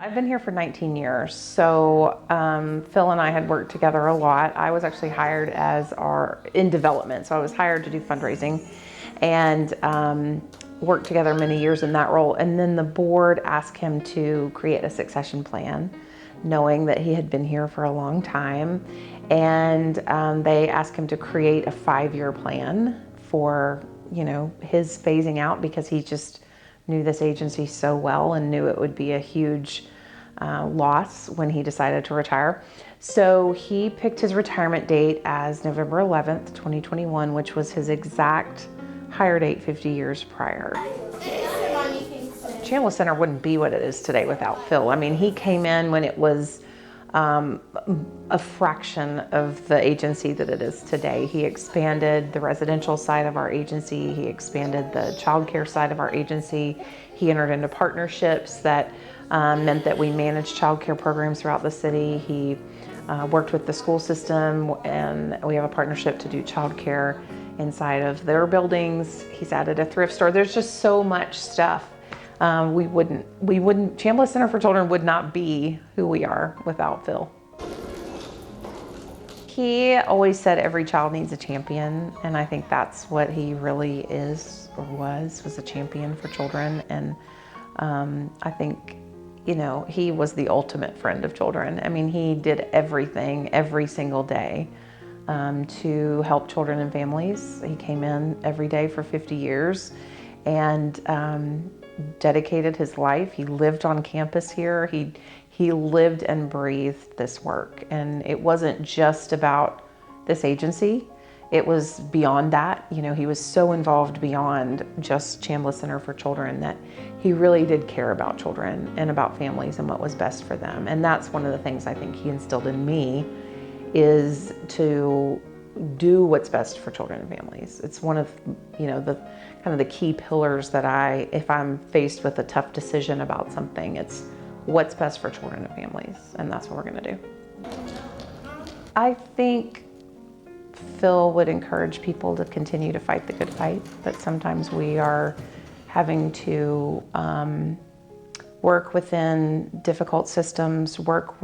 I've been here for 19 years, so Phil and I had worked together a lot. I was actually hired in development, so I was hired to do fundraising and worked together many years in that role. And then the board asked him to create a succession plan, knowing that he had been here for a long time. And they asked him to create a 5-year plan for, his phasing out, because he just knew this agency so well and knew it would be a huge loss when he decided to retire. So he picked his retirement date as November 11th, 2021, which was his exact hire date 50 years prior. Chambliss Center wouldn't be what it is today without Phil. I mean, he came in when it was a fraction of the agency that it is today. He expanded the residential side of our agency. He expanded the childcare side of our agency. He entered into partnerships that meant that we managed childcare programs throughout the city. He worked with the school system, and we have a partnership to do childcare inside of their buildings. He's added a thrift store. There's just so much stuff. Chambliss Center for Children would not be who we are without Phil. He always said every child needs a champion, and I think that's what he really is, or was a champion for children. And I think, he was the ultimate friend of children. I mean, he did everything every single day to help children and families. He came in every day for 50 years and dedicated his life. He lived on campus here. He lived and breathed this work. And it wasn't just about this agency. It was beyond that. He was so involved beyond just Chambliss Center for Children that he really did care about children and about families and what was best for them. And that's one of the things I think he instilled in me, is to do what's best for children and families. It's one of, the kind of the key pillars that if I'm faced with a tough decision about something, it's what's best for children and families, and that's what we're gonna do. I think Phil would encourage people to continue to fight the good fight, but sometimes we are having to work within difficult systems, work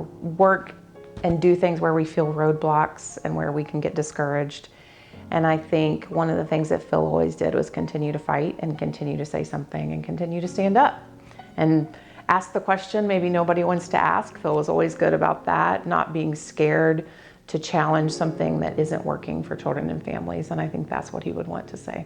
and do things where we feel roadblocks and where we can get discouraged. And I think one of the things that Phil always did was continue to fight and continue to say something and continue to stand up and ask the question maybe nobody wants to ask. Phil was always good about that, not being scared to challenge something that isn't working for children and families. And I think that's what he would want to say.